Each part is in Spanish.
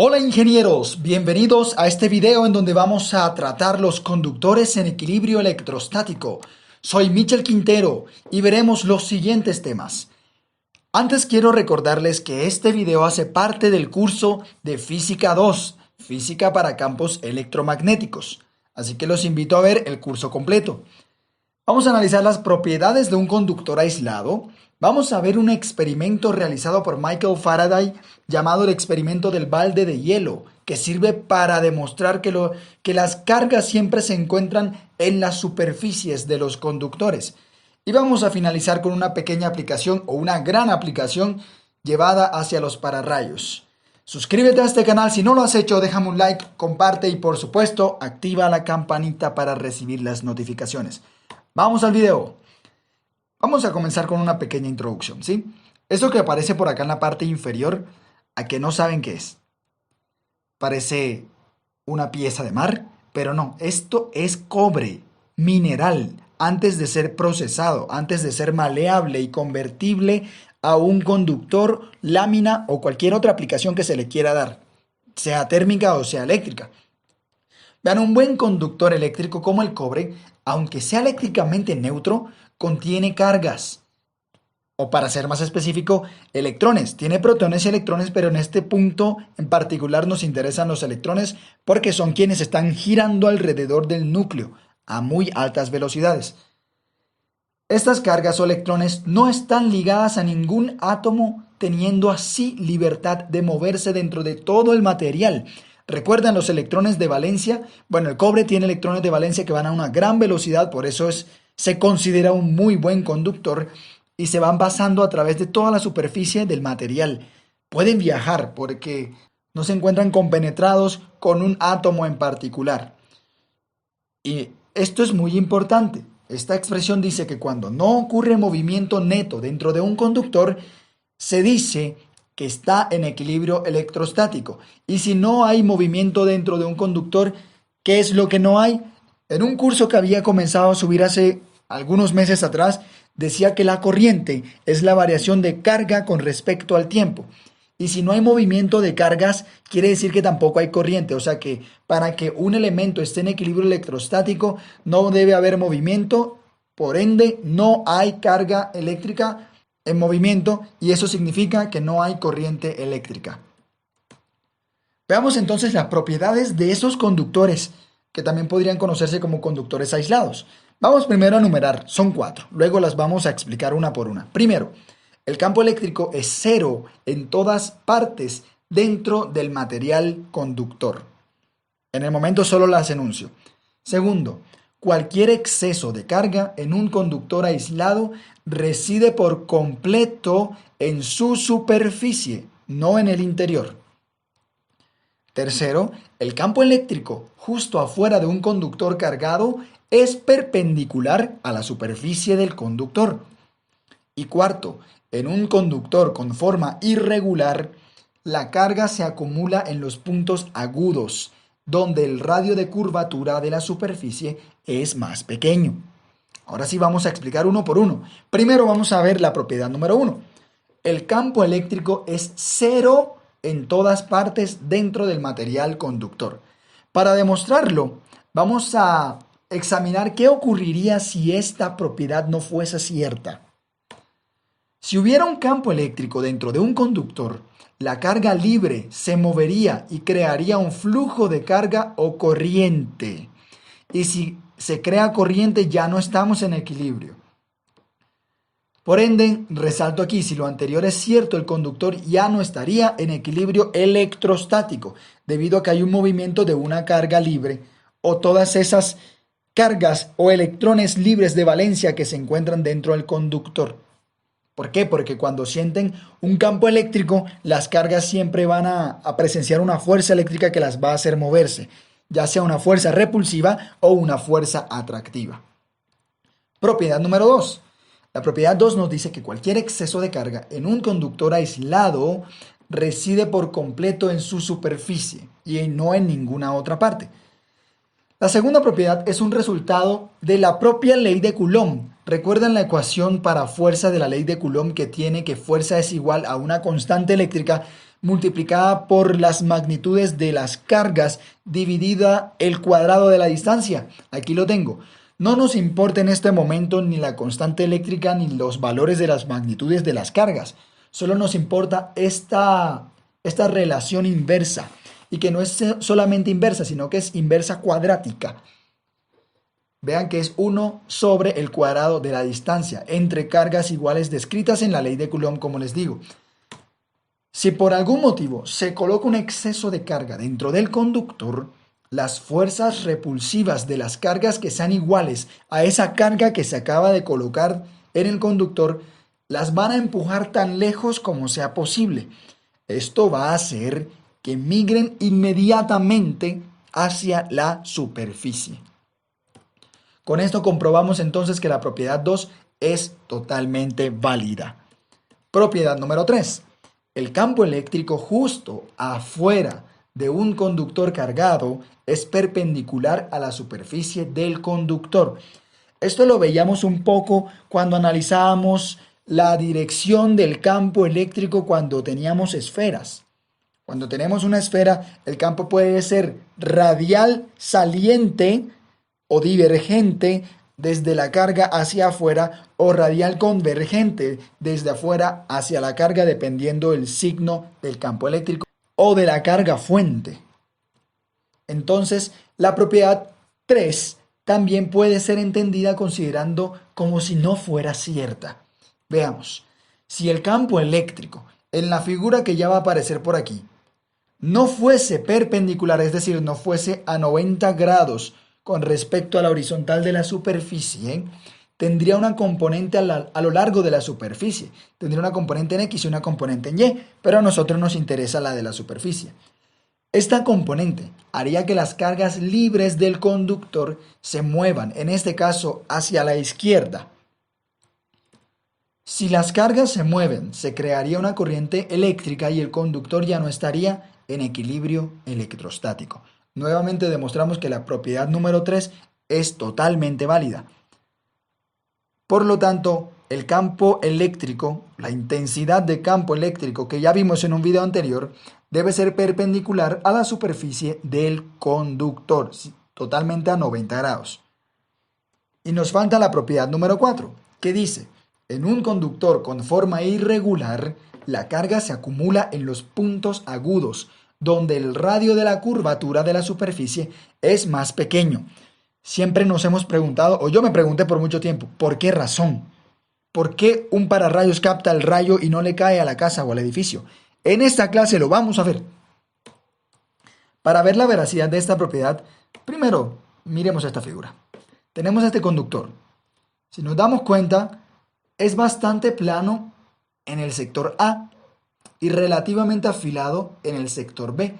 Hola ingenieros, bienvenidos a este video en donde vamos a tratar los conductores en equilibrio electrostático. Soy Michel Quintero y veremos los siguientes temas. Antes quiero recordarles que este video hace parte del curso de Física 2, Física para campos electromagnéticos. Así que los invito a ver el curso completo. Vamos a analizar las propiedades de un conductor aislado. Vamos a ver un experimento realizado por Michael Faraday llamado el experimento del balde de hielo, que sirve para demostrar que las cargas siempre se encuentran en las superficies de los conductores. Y vamos a finalizar con una pequeña aplicación o una gran aplicación llevada hacia los pararrayos. Suscríbete a este canal si no lo has hecho, déjame un like, comparte y por supuesto activa la campanita para recibir las notificaciones. Vamos al video. Vamos a comenzar con una pequeña introducción, ¿sí? Esto que aparece por acá en la parte inferior, ¿a que no saben qué es? Parece una pieza de mar, pero no, esto es cobre, mineral, antes de ser procesado, antes de ser maleable y convertible a un conductor, lámina o cualquier otra aplicación que se le quiera dar, sea térmica o sea eléctrica. Vean, un buen conductor eléctrico como el cobre, aunque sea eléctricamente neutro, contiene cargas. O para ser más específico, electrones. Tiene protones y electrones, pero en este punto en particular nos interesan los electrones porque son quienes están girando alrededor del núcleo a muy altas velocidades. Estas cargas o electrones no están ligadas a ningún átomo, teniendo así libertad de moverse dentro de todo el material. ¿Recuerdan los electrones de valencia? Bueno, el cobre tiene electrones de valencia que van a una gran velocidad, por eso se considera un muy buen conductor y se van pasando a través de toda la superficie del material. Pueden viajar porque no se encuentran compenetrados con un átomo en particular. Y esto es muy importante. Esta expresión dice que cuando no ocurre movimiento neto dentro de un conductor, se dice que está en equilibrio electrostático. Y si no hay movimiento dentro de un conductor, ¿qué es lo que no hay? En un curso que había comenzado a subir hace algunos meses atrás, decía que la corriente es la variación de carga con respecto al tiempo. Y si no hay movimiento de cargas, quiere decir que tampoco hay corriente. O sea que para que un elemento esté en equilibrio electrostático, no debe haber movimiento. Por ende, no hay carga eléctrica en movimiento y eso significa que no hay corriente eléctrica. Veamos entonces las propiedades de esos conductores, que también podrían conocerse como conductores aislados. Vamos primero a numerar, son 4, luego las vamos a explicar una por una. Primero, el campo eléctrico es cero en todas partes dentro del material conductor. En el momento solo las enuncio. Segundo, cualquier exceso de carga en un conductor aislado reside por completo en su superficie, no en el interior. Tercero, el campo eléctrico justo afuera de un conductor cargado es perpendicular a la superficie del conductor. Y cuarto, en un conductor con forma irregular, la carga se acumula en los puntos agudos, donde el radio de curvatura de la superficie es más pequeño. Ahora sí vamos a explicar uno por uno. Primero vamos a ver la propiedad número 1. El campo eléctrico es cero en todas partes dentro del material conductor. Para demostrarlo, vamos a examinar qué ocurriría si esta propiedad no fuese cierta. Si hubiera un campo eléctrico dentro de un conductor, la carga libre se movería y crearía un flujo de carga o corriente. Y si se crea corriente, ya no estamos en equilibrio. Por ende, resalto aquí, si lo anterior es cierto, el conductor ya no estaría en equilibrio electrostático, debido a que hay un movimiento de una carga libre o todas esas cargas o electrones libres de valencia que se encuentran dentro del conductor. ¿Por qué? Porque cuando sienten un campo eléctrico, las cargas siempre van a presenciar una fuerza eléctrica que las va a hacer moverse, ya sea una fuerza repulsiva o una fuerza atractiva. Propiedad número 2. La propiedad 2 nos dice que cualquier exceso de carga en un conductor aislado reside por completo en su superficie y no en ninguna otra parte. La segunda propiedad es un resultado de la propia ley de Coulomb. ¿Recuerdan la ecuación para fuerza de la ley de Coulomb que tiene que fuerza es igual a una constante eléctrica multiplicada por las magnitudes de las cargas dividida el cuadrado de la distancia. Aquí lo tengo. No nos importa en este momento ni la constante eléctrica ni los valores de las magnitudes de las cargas. Solo nos importa esta relación inversa. Y que no es solamente inversa, sino que es inversa cuadrática. Vean que es 1 sobre el cuadrado de la distancia entre cargas iguales descritas en la ley de Coulomb, como les digo. Si por algún motivo se coloca un exceso de carga dentro del conductor, las fuerzas repulsivas de las cargas que sean iguales a esa carga que se acaba de colocar en el conductor, las van a empujar tan lejos como sea posible. Esto va a hacer que migren inmediatamente hacia la superficie. Con esto comprobamos entonces que la propiedad 2 es totalmente válida. Propiedad número 3. El campo eléctrico justo afuera de un conductor cargado es perpendicular a la superficie del conductor. Esto lo veíamos un poco cuando analizábamos la dirección del campo eléctrico cuando teníamos esferas. Cuando tenemos una esfera, el campo puede ser radial saliente o divergente desde la carga hacia afuera o radial convergente desde afuera hacia la carga dependiendo del signo del campo eléctrico o de la carga fuente. Entonces, la propiedad 3 también puede ser entendida considerando como si no fuera cierta. Veamos, si el campo eléctrico en la figura que ya va a aparecer por aquí no fuese perpendicular, es decir, no fuese a 90 grados con respecto a la horizontal de la superficie, tendría una componente a lo largo de la superficie. Tendría una componente en X y una componente en Y, pero a nosotros nos interesa la de la superficie. Esta componente haría que las cargas libres del conductor se muevan, en este caso, hacia la izquierda. Si las cargas se mueven, se crearía una corriente eléctrica y el conductor ya no estaría en equilibrio electrostático. Nuevamente demostramos que la propiedad número 3 es totalmente válida. Por lo tanto, el campo eléctrico, la intensidad de campo eléctrico que ya vimos en un video anterior, debe ser perpendicular a la superficie del conductor, totalmente a 90 grados. Y nos falta la propiedad número 4, que dice: en un conductor con forma irregular, la carga se acumula en los puntos agudos, donde el radio de la curvatura de la superficie es más pequeño. Siempre nos hemos preguntado, o yo me pregunté por mucho tiempo, ¿por qué razón? ¿Por qué un pararrayos capta el rayo y no le cae a la casa o al edificio? En esta clase lo vamos a ver. Para ver la veracidad de esta propiedad, primero miremos esta figura. Tenemos este conductor. Si nos damos cuenta, es bastante plano en el sector A y relativamente afilado en el sector B.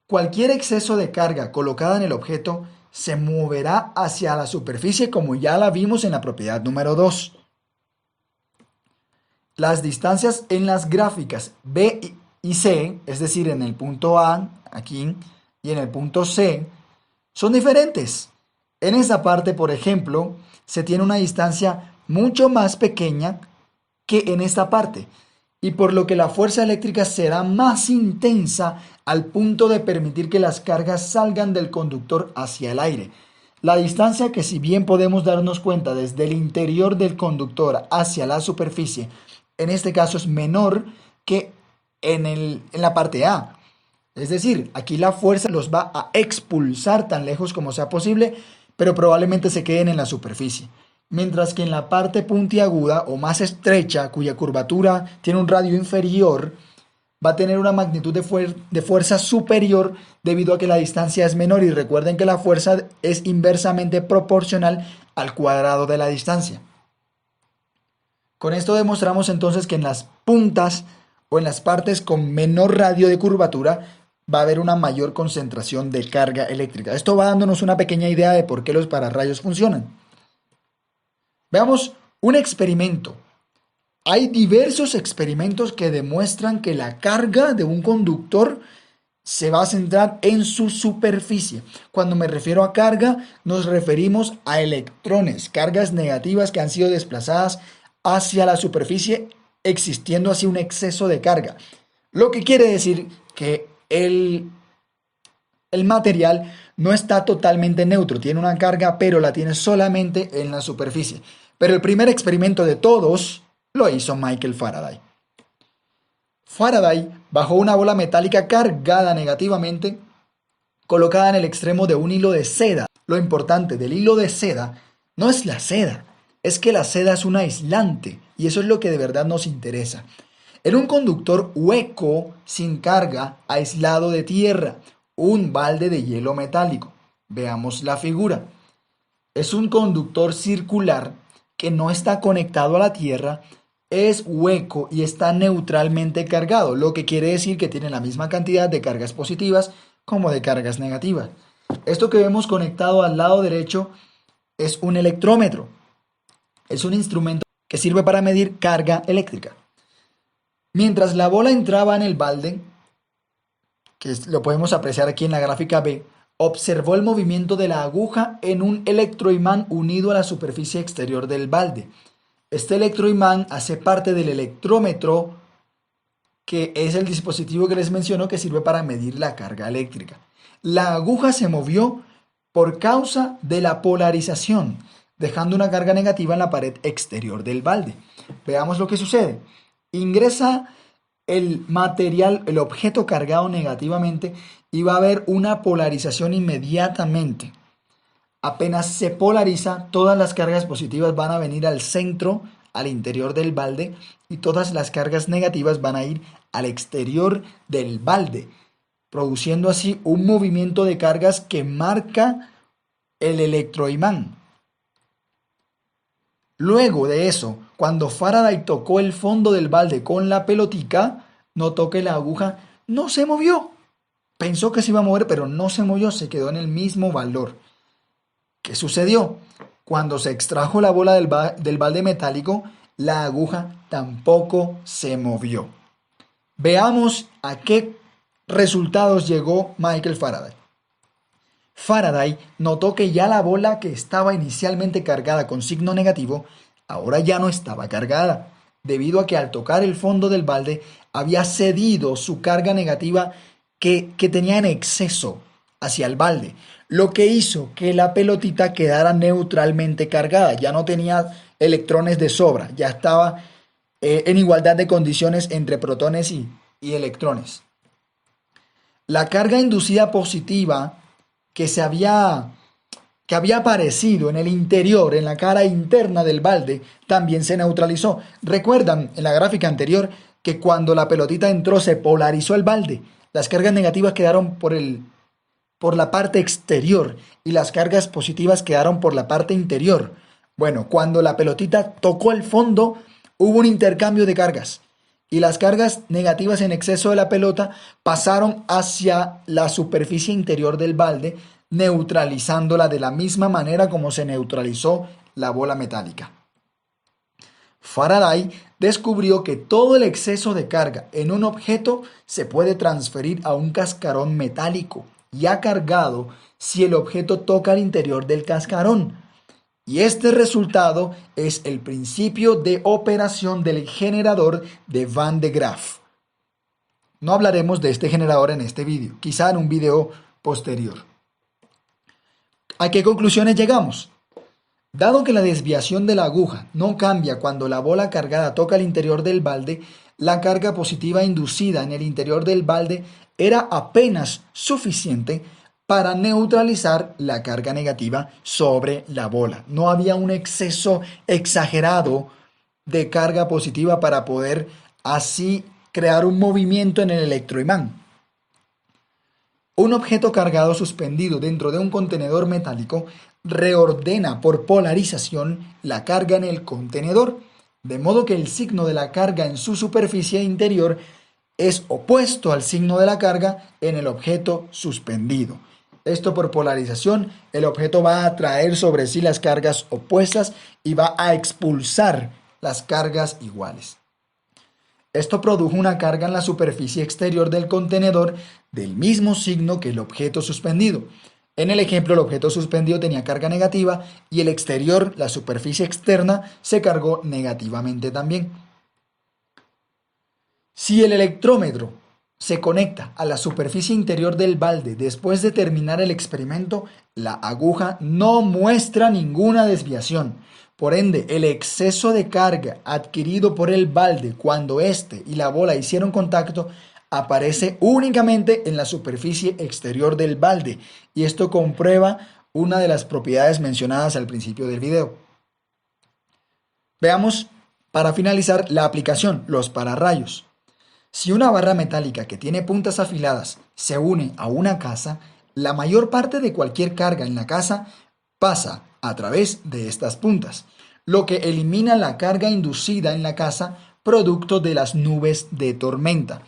Cualquier exceso de carga colocada en el objeto se moverá hacia la superficie, como ya la vimos en la propiedad número 2. Las distancias en las gráficas B y C, es decir, en el punto A, aquí, y en el punto C, son diferentes. En esta parte, por ejemplo, se tiene una distancia mucho más pequeña que en esta parte, y por lo que la fuerza eléctrica será más intensa al punto de permitir que las cargas salgan del conductor hacia el aire. La distancia, que si bien podemos darnos cuenta desde el interior del conductor hacia la superficie, en este caso es menor que en la parte A. Es decir, aquí la fuerza los va a expulsar tan lejos como sea posible, pero probablemente se queden en la superficie. Mientras que en la parte puntiaguda o más estrecha, cuya curvatura tiene un radio inferior, va a tener una magnitud de fuerza superior debido a que la distancia es menor, y recuerden que la fuerza es inversamente proporcional al cuadrado de la distancia. Con esto demostramos entonces que en las puntas o en las partes con menor radio de curvatura va a haber una mayor concentración de carga eléctrica. Esto va dándonos una pequeña idea de por qué los pararrayos funcionan. Veamos un experimento. Hay diversos experimentos que demuestran que la carga de un conductor se va a centrar en su superficie. Cuando me refiero a carga, nos referimos a electrones, cargas negativas que han sido desplazadas hacia la superficie, existiendo así un exceso de carga. Lo que quiere decir que el material no está totalmente neutro, tiene una carga, pero la tiene solamente en la superficie. Pero el primer experimento de todos lo hizo Michael Faraday. Faraday bajó una bola metálica cargada negativamente, colocada en el extremo de un hilo de seda. Lo importante del hilo de seda no es la seda, es que la seda es un aislante y eso es lo que de verdad nos interesa. En un conductor hueco, sin carga, aislado de tierra, un balde de hielo metálico. Veamos la figura. Es un conductor circular que no está conectado a la tierra, es hueco y está neutralmente cargado, lo que quiere decir que tiene la misma cantidad de cargas positivas como de cargas negativas. Esto que vemos conectado al lado derecho es un electrómetro. Es un instrumento que sirve para medir carga eléctrica. Mientras la bola entraba en el balde, lo podemos apreciar aquí en la gráfica B, observó el movimiento de la aguja en un electroimán unido a la superficie exterior del balde. Este electroimán hace parte del electrómetro, que es el dispositivo que les menciono que sirve para medir la carga eléctrica. La aguja se movió por causa de la polarización, dejando una carga negativa en la pared exterior del balde. Veamos lo que sucede. Ingresa el material, el objeto cargado negativamente, y va a haber una polarización inmediatamente. Apenas se polariza, todas las cargas positivas van a venir al centro, al interior del balde, y todas las cargas negativas van a ir al exterior del balde, produciendo así un movimiento de cargas que marca el electroimán. Luego de eso, cuando Faraday tocó el fondo del balde con la pelotica, notó que la aguja no se movió. Pensó que se iba a mover, pero no se movió, se quedó en el mismo valor. ¿Qué sucedió? Cuando se extrajo la bola del balde metálico, la aguja tampoco se movió. Veamos a qué resultados llegó Michael Faraday. Faraday notó que ya la bola que estaba inicialmente cargada con signo negativo, ahora ya no estaba cargada, debido a que al tocar el fondo del balde había cedido su carga negativa que tenía en exceso hacia el balde, lo que hizo que la pelotita quedara neutralmente cargada, ya no tenía electrones de sobra, ya estaba en igualdad de condiciones entre protones y electrones. La carga inducida positiva que había aparecido en el interior, en la cara interna del balde, también se neutralizó. Recuerdan en la gráfica anterior que cuando la pelotita entró se polarizó el balde. Las cargas negativas quedaron por la parte exterior y las cargas positivas quedaron por la parte interior. Bueno, cuando la pelotita tocó el fondo, hubo un intercambio de cargas y las cargas negativas en exceso de la pelota pasaron hacia la superficie interior del balde, neutralizándola de la misma manera como se neutralizó la bola metálica. Faraday descubrió que todo el exceso de carga en un objeto se puede transferir a un cascarón metálico ya cargado si el objeto toca el interior del cascarón. Y este resultado es el principio de operación del generador de Van de Graaff. No hablaremos de este generador en este vídeo, quizá en un vídeo posterior. ¿A qué conclusiones llegamos? Dado que la desviación de la aguja no cambia cuando la bola cargada toca el interior del balde, la carga positiva inducida en el interior del balde era apenas suficiente para neutralizar la carga negativa sobre la bola. No había un exceso exagerado de carga positiva para poder así crear un movimiento en el electroimán. Un objeto cargado suspendido dentro de un contenedor metálico reordena por polarización la carga en el contenedor, de modo que el signo de la carga en su superficie interior es opuesto al signo de la carga en el objeto suspendido. Esto por polarización, el objeto va a atraer sobre sí las cargas opuestas y va a expulsar las cargas iguales. Esto produjo una carga en la superficie exterior del contenedor del mismo signo que el objeto suspendido. En el ejemplo, el objeto suspendido tenía carga negativa y el exterior, la superficie externa, se cargó negativamente también. Si el electrómetro se conecta a la superficie interior del balde después de terminar el experimento, la aguja no muestra ninguna desviación. Por ende, el exceso de carga adquirido por el balde cuando éste y la bola hicieron contacto aparece únicamente en la superficie exterior del balde, y esto comprueba una de las propiedades mencionadas al principio del video. Veamos, para finalizar, la aplicación, los pararrayos. Si una barra metálica que tiene puntas afiladas se une a una casa, la mayor parte de cualquier carga en la casa pasa a través de estas puntas, lo que elimina la carga inducida en la casa producto de las nubes de tormenta.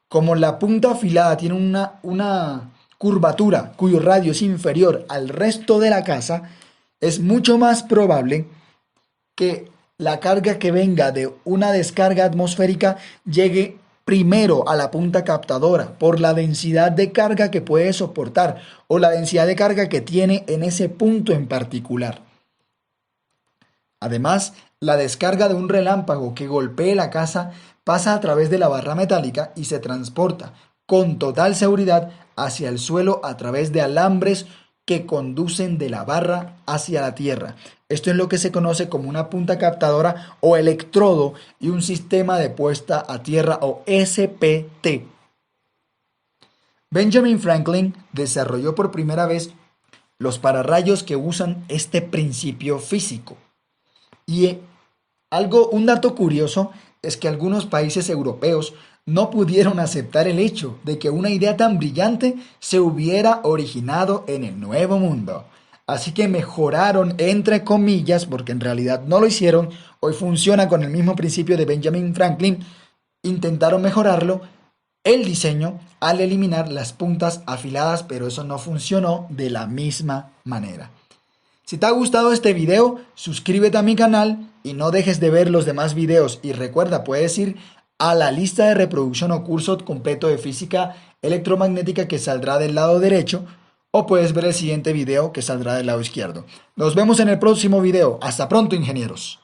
Como la punta afilada tiene una curvatura cuyo radio es inferior al resto de la casa, es mucho más probable que la carga que venga de una descarga atmosférica llegue primero a la punta captadora por la densidad de carga que puede soportar o la densidad de carga que tiene en ese punto en particular. Además, la descarga de un relámpago que golpee la casa pasa a través de la barra metálica y se transporta con total seguridad hacia el suelo a través de alambres que conducen de la barra hacia la tierra. Esto es lo que se conoce como una punta captadora o electrodo y un sistema de puesta a tierra o SPT. Benjamin Franklin desarrolló por primera vez los pararrayos que usan este principio físico. Y un dato curioso es que algunos países europeos no pudieron aceptar el hecho de que una idea tan brillante se hubiera originado en el Nuevo Mundo. Así que mejoraron, entre comillas, porque en realidad no lo hicieron, hoy funciona con el mismo principio de Benjamin Franklin, intentaron mejorarlo, el diseño, al eliminar las puntas afiladas, pero eso no funcionó de la misma manera. Si te ha gustado este video, suscríbete a mi canal y no dejes de ver los demás videos. Y recuerda, puedes ir a la lista de reproducción o curso completo de física electromagnética que saldrá del lado derecho, o puedes ver el siguiente video que saldrá del lado izquierdo. Nos vemos en el próximo video. Hasta pronto, ingenieros.